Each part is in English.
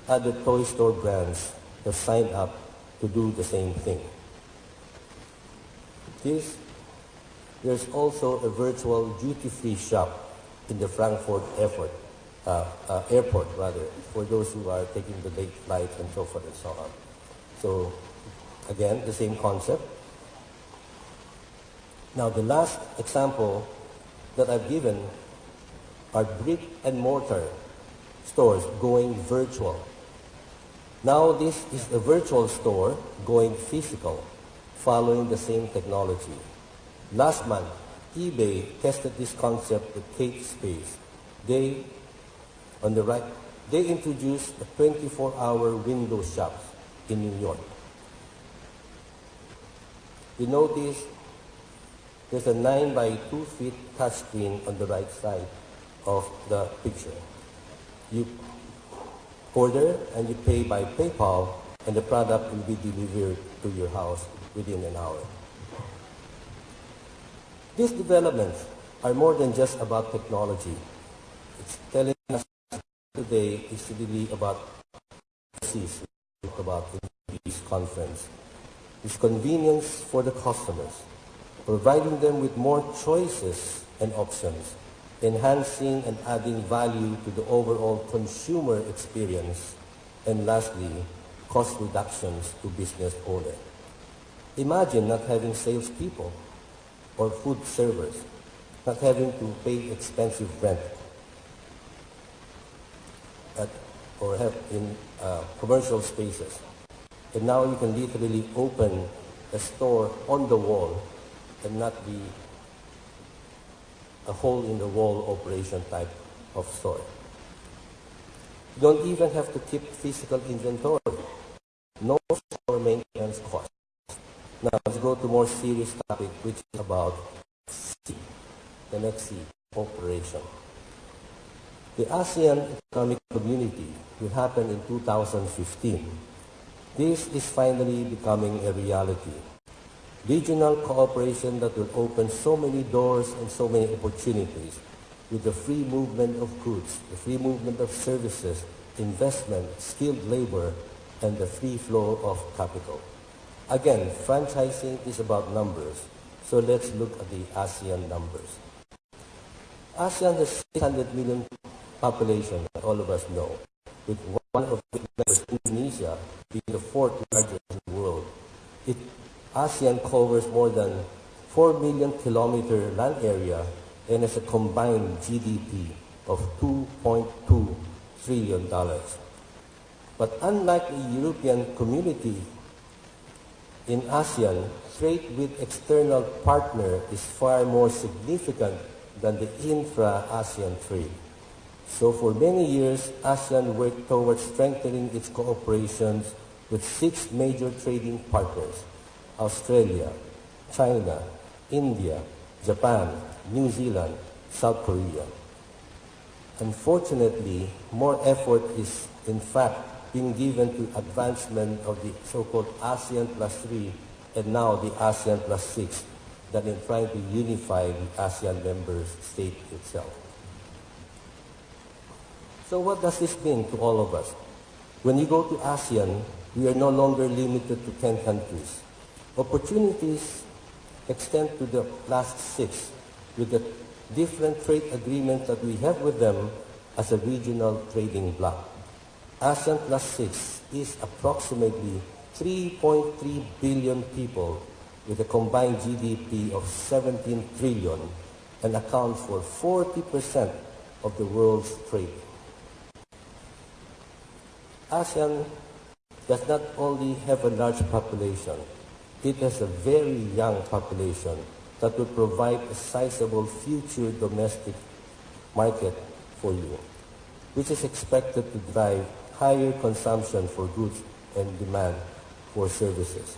other toy store brands have signed up to do the same thing. There's also a virtual duty-free shop in the Frankfurt airport, for those who are taking the late flights and so forth and so on. So, again, the same concept. Now, the last example that I've given are brick and mortar stores going virtual. Now, this is a virtual store going physical, following the same technology. Last month, eBay tested this concept with Kate Space. They introduced a 24-hour window shops in New York. You notice there's a 9 by 2 feet touchscreen on the right side of the picture. You order and you pay by PayPal, and the product will be delivered to your house within an hour. These developments are more than just about technology. It's telling us today is really about in this conference. It's convenience for the customers, providing them with more choices and options, enhancing and adding value to the overall consumer experience, and lastly, cost reductions to business owners. Imagine not having salespeople or food servers, not having to pay expensive rent or have in commercial spaces. And now you can literally open a store on the wall and not be a hole-in-the-wall operation type of store. You don't even have to keep physical inventory. No store maintenance cost. Now let's go to more serious topic, which is about C, the next C, cooperation. The ASEAN Economic Community will happen in 2015. This is finally becoming a reality. Regional cooperation that will open so many doors and so many opportunities with the free movement of goods, the free movement of services, investment, skilled labor, and the free flow of capital. Again, franchising is about numbers, so let's look at the ASEAN numbers. ASEAN has 600 million population, that all of us know, with one of the members, Indonesia, being the fourth largest in the world. ASEAN covers more than 4 million kilometer land area and has a combined GDP of $2.2 trillion. But unlike the European community, in ASEAN, trade with external partner is far more significant than the intra-ASEAN trade. So for many years, ASEAN worked towards strengthening its cooperations with 6 major trading partners: Australia, China, India, Japan, New Zealand, South Korea. Unfortunately, more effort is in fact being given to advancement of the so-called ASEAN plus 3 and now the ASEAN plus 6 than in trying to unify the ASEAN member state itself. So what does this mean to all of us? When you go to ASEAN, we are no longer limited to 10 countries. Opportunities extend to the last 6 with the different trade agreements that we have with them as a regional trading bloc. ASEAN plus 6 is approximately 3.3 billion people with a combined GDP of 17 trillion and accounts for 40% of the world's trade. ASEAN does not only have a large population, it has a very young population that will provide a sizable future domestic market for you, which is expected to drive higher consumption for goods and demand for services.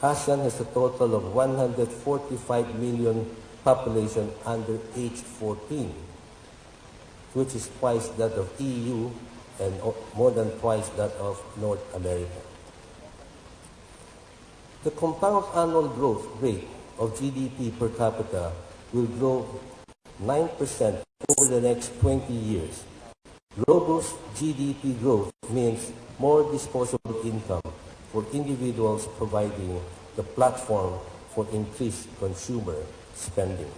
ASEAN has a total of 145 million population under age 14, which is twice that of EU and more than twice that of North America. The compound annual growth rate of GDP per capita will grow 9% over the next 20 years. Robust GDP growth means more disposable income for individuals, providing the platform for increased consumer spending.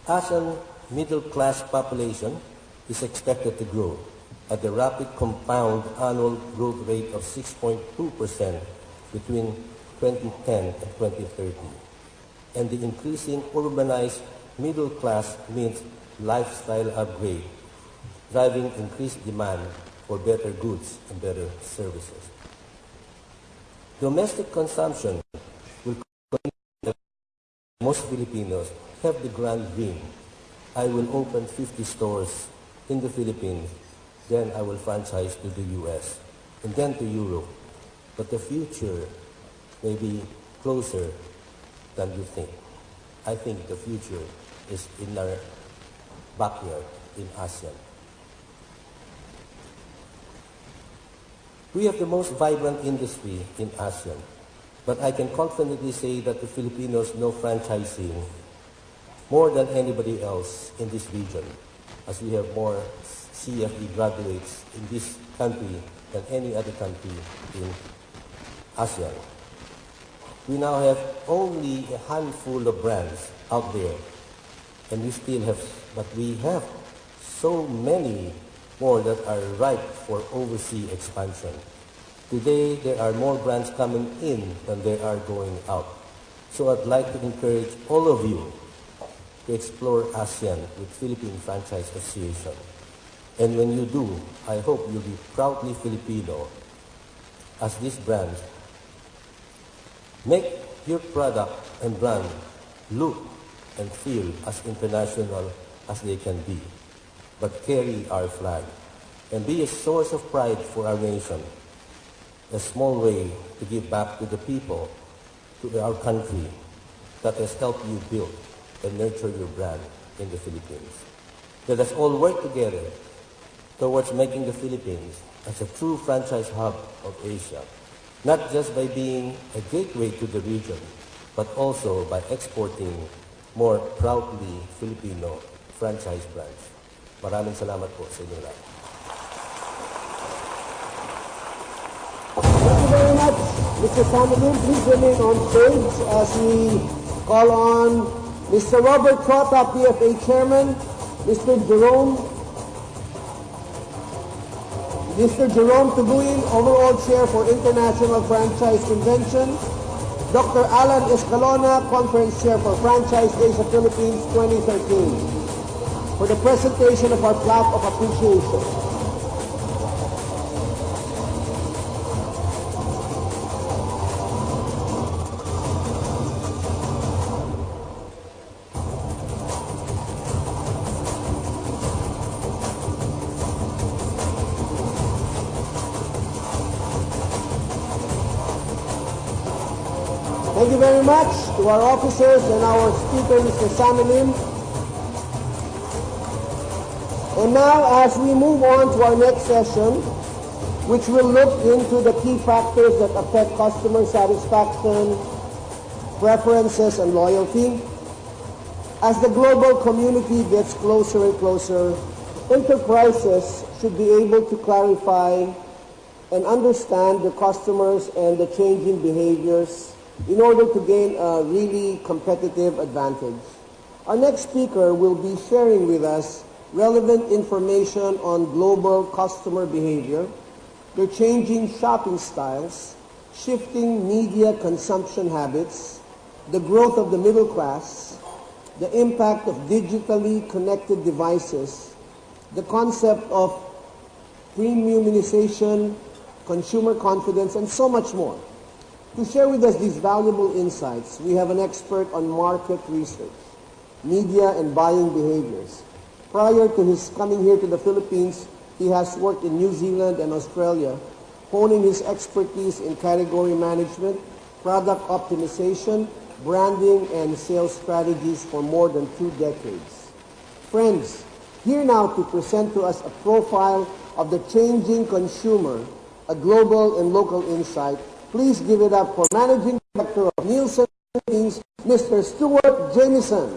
ASEAN middle-class population is expected to grow at a rapid compound annual growth rate of 6.2% between 2010 and 2030. And the increasing urbanized middle class means lifestyle upgrade, driving increased demand for better goods and better services. Domestic consumption will continue. Most Filipinos have the grand dream: I will open 50 stores in the Philippines, then I will franchise to the US, and then to Europe. But the future may be closer than you think. I think the future is in our backyard in ASEAN. We have the most vibrant industry in ASEAN, but I can confidently say that the Filipinos know franchising more than anybody else in this region, as we have more CFE graduates in this country than any other country in ASEAN. We now have only a handful of brands out there, and we have so many more that are ripe for overseas expansion. Today, there are more brands coming in than there are going out. So I'd like to encourage all of you to explore ASEAN with Philippine Franchise Association. And when you do, I hope you'll be proudly Filipino, as these brands make your product and brand look and feel as international as they can be, but carry our flag and be a source of pride for our nation, a small way to give back to the people, to our country that has helped you build and nurture your brand in the Philippines. Let us all work together towards making the Philippines as a true franchise hub of Asia, not just by being a gateway to the region, but also by exporting more proudly Filipino franchise brands. Maraming salamat po sa inyo lahat. Thank you very much, Mr. Samuel. Please remain on stage as we call on Mr. Robert Trota, PFA Chairman, Mr. Jerome Tubuin, Overall Chair for International Franchise Convention, Dr. Alan Escalona, Conference Chair for Franchise Asia Philippines 2013, for the presentation of our plaque of appreciation. Thank you very much to our officers and our speaker, Mr. Samilim. And now, as we move on to our next session, which will look into the key factors that affect customer satisfaction, preferences, and loyalty, as the global community gets closer and closer, enterprises should be able to clarify and understand the customers and the changing behaviors in order to gain a really competitive advantage. Our next speaker will be sharing with us relevant information on global customer behavior, their changing shopping styles, shifting media consumption habits, the growth of the middle class, the impact of digitally connected devices, the concept of premiumization, consumer confidence, and so much more. To share with us these valuable insights, we have an expert on market research, media, and buying behaviors. Prior to his coming here to the Philippines, he has worked in New Zealand and Australia, honing his expertise in category management, product optimization, branding, and sales strategies for more than 2 decades. Friends, here now to present to us a profile of the changing consumer, a global and local insight. Please give it up for Managing Director of Nielsen Philippines, Mr. Stuart Jamieson.